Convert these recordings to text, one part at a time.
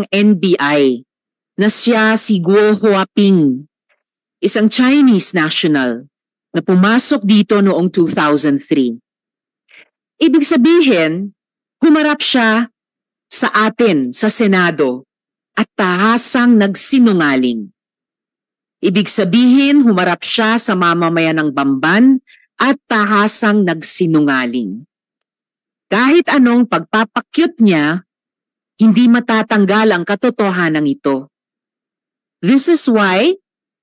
NBI na siya si Guo Huaping, isang Chinese national na pumasok dito noong 2003. Ibig sabihin, humarap siya sa atin sa Senado at tahasang nagsinungaling. Ibig sabihin, humarap siya sa mamamayan ng Bamban at tahasang nagsinungaling. Kahit anong pagpapakyut niya, hindi matatanggal ang katotohanan ito. This is why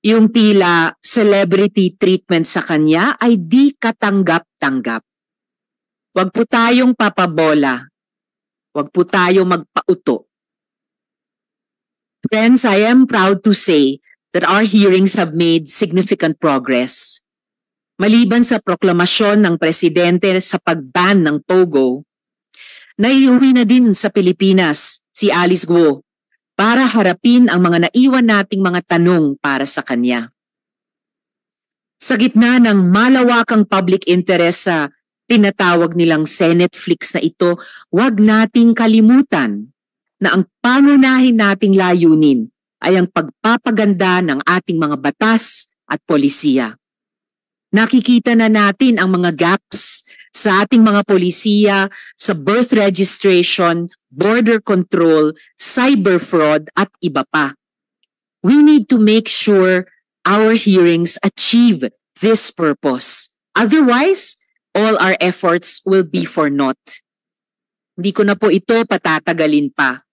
yung tila celebrity treatment sa kanya ay di katanggap-tanggap. Huwag po tayong papabola. Huwag po tayong magpauto. Friends, I am proud to say that our hearings have made significant progress. Maliban sa proklamasyon ng presidente sa pag-ban ng Pogo, naiuwi na din sa Pilipinas si Alice Guo para harapin ang mga naiwan nating mga tanong para sa kanya. Sa gitna ng malawakang public interest sa tinatawag nilang Senetflix na ito, huwag nating kalimutan na ang pangunahin nating layunin ay ang pagpapaganda ng ating mga batas at polisiya. Nakikita na natin ang mga gaps sa ating mga polisiya sa birth registration, border control, cyber fraud at iba pa. We need to make sure our hearings achieve this purpose. Otherwise, all our efforts will be for naught. Hindi ko na po ito patatagalin pa.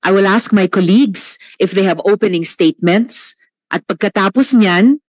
I will ask my colleagues if they have opening statements at pagkatapos niyan,